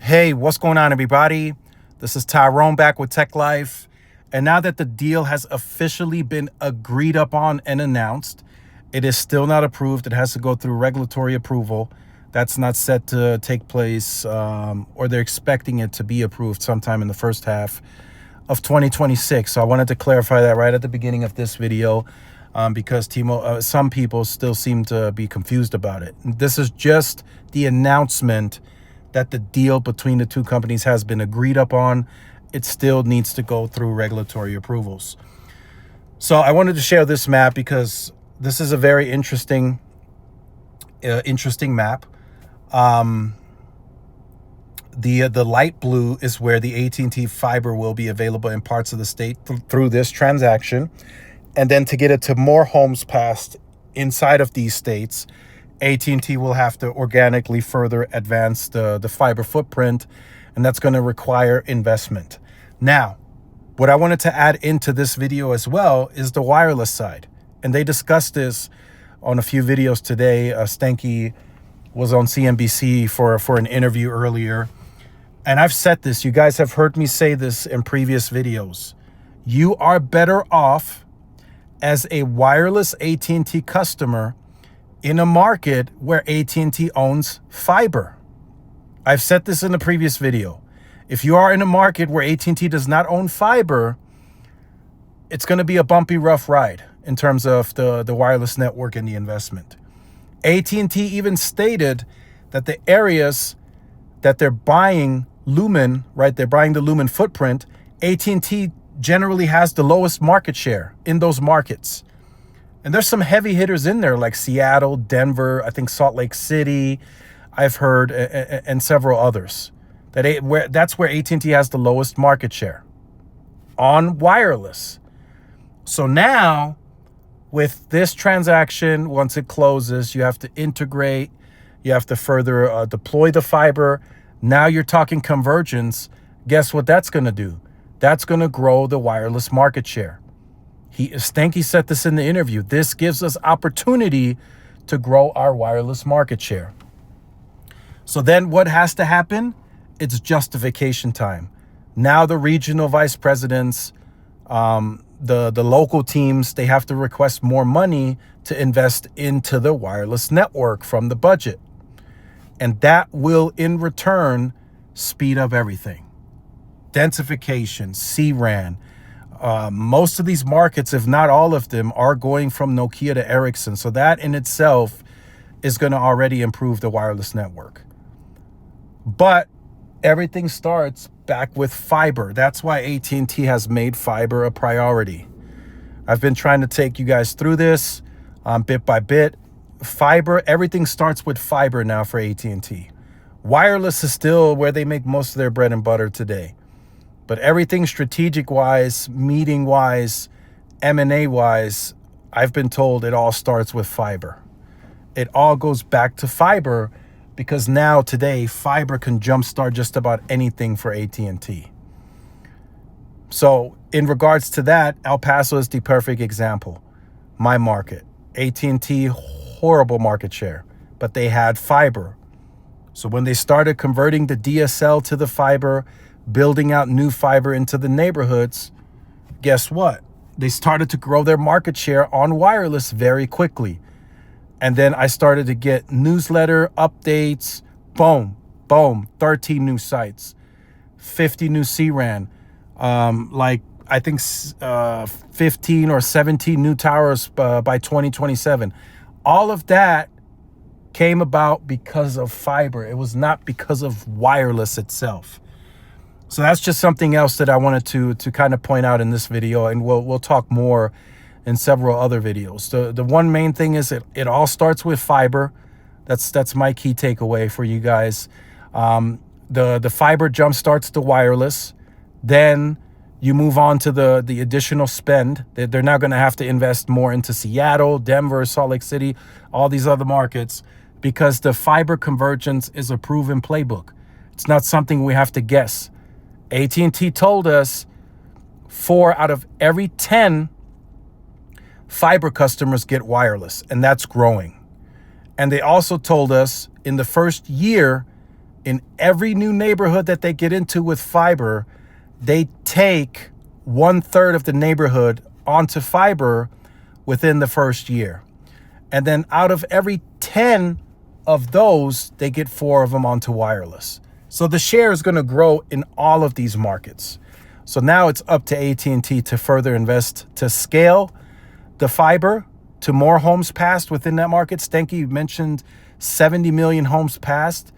Hey, what's going on, everybody? This is Tyrone back with Tech Life. And now that the deal has officially been agreed upon and announced, it is still not approved. It has to go through regulatory approval. That's not set to take place, or they're expecting it to be approved sometime in the first half of 2026. So I wanted to clarify that right at the beginning of this video, because some people still seem to be confused about it. This is just the announcement that the deal between the two companies has been agreed upon. It still needs to go through regulatory approvals. So I wanted to share this map because this is a very interesting map. The light blue is where the AT&T fiber will be available in parts of the state through this transaction. And then to get it to more homes passed inside of these states, AT&T will have to organically further advance the fiber footprint, and that's going to require investment. Now, what I wanted to add into this video as well is the wireless side. And they discussed this on a few videos today. Stanky was on CNBC for an interview earlier. And I've said this, you guys have heard me say this in previous videos. You are better off as a wireless AT&T customer in a market where AT&T owns fiber. I've said this in a previous video. If you are in a market where AT&T does not own fiber, it's going to be a bumpy, rough ride in terms of the wireless network and the investment. AT&T even stated that the areas that they're buying Lumen, right, they're buying the Lumen footprint, AT&T generally has the lowest market share in those markets. And there's some heavy hitters in there like Seattle, Denver, I think Salt Lake City, I've heard, and several others. That's where AT&T has the lowest market share on wireless. So now, with this transaction, once it closes, you have to integrate, you have to further deploy the fiber. Now you're talking convergence. Guess what that's going to do? That's going to grow the wireless market share. Stanky said this in the interview. This gives us opportunity to grow our wireless market share. So then what has to happen? It's justification time. Now the regional vice presidents, the local teams, they have to request more money to invest into the wireless network from the budget. And that will, in return, speed up everything. Densification, C-RAN. Most of these markets, if not all of them, are going from Nokia to Ericsson. So that in itself is going to already improve the wireless network. But everything starts back with fiber. That's why AT&T has made fiber a priority. I've been trying to take you guys through this bit by bit. Fiber, everything starts with fiber now for AT&T. Wireless is still where they make most of their bread and butter today. But everything strategic-wise, meeting-wise, M&A-wise, I've been told it all starts with fiber. It all goes back to fiber because now, today, fiber can jumpstart just about anything for AT&T. So in regards to that, El Paso is the perfect example. My market. AT&T, horrible market share, but they had fiber. So when they started converting the DSL to the fiber, building out new fiber into the neighborhoods, guess what? They started to grow their market share on wireless very quickly. And then I started to get newsletter updates, boom, 13 new sites, 50 new C-RAN, I think 15 or 17 new towers by 2027. All of that came about because of fiber. It was not because of wireless itself. So that's just something else that I wanted to kind of point out in this video, and we'll talk more in several other videos. The one main thing is it all starts with fiber. That's my key takeaway for you guys. The fiber jump starts the wireless. Then you move on to the additional spend. They're now going to have to invest more into Seattle, Denver, Salt Lake City, all these other markets, because the fiber convergence is a proven playbook. It's not something we have to guess. AT&T told us 4 out of every 10 fiber customers get wireless, and that's growing. And they also told us in the first year, In every new neighborhood that they get into with fiber, they take 1/3 of the neighborhood onto fiber within the first year. And then out of every 10 of those, they get 4 of them onto wireless. So the share is going to grow in all of these markets. So now it's up to AT&T to further invest to scale the fiber to more homes passed within that market. Stenky mentioned 70 million homes passed,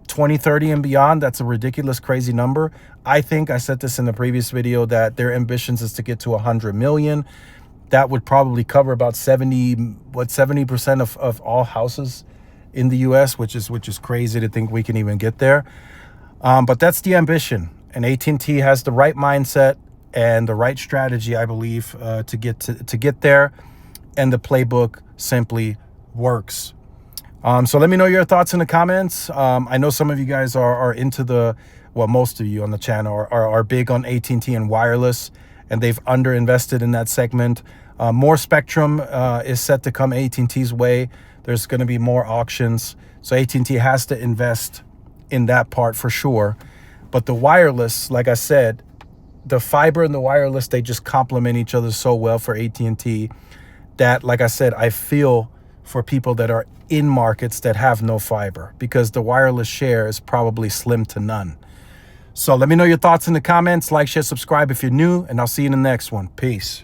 2030 and beyond. That's a ridiculous, crazy number. I think I said this in the previous video that their ambitions is to get to 100 million. That would probably cover about 70% of all houses in the US, which is crazy to think we can even get there. But that's the ambition. And AT&T has the right mindset and the right strategy, I believe, to get there. And the playbook simply works. So let me know your thoughts in the comments. I know some of you guys are into most of you on the channel are big on AT&T and wireless, and they've underinvested in that segment. More spectrum is set to come AT&T's way. There's going to be more auctions. So AT&T has to invest in that part for sure. But the wireless, like I said, the fiber and the wireless, they just complement each other so well for AT&T that, like I said, I feel for people that are in markets that have no fiber, because the wireless share is probably slim to none. So let me know your thoughts in the comments. Like, share, subscribe if you're new, and I'll see you in the next one. Peace.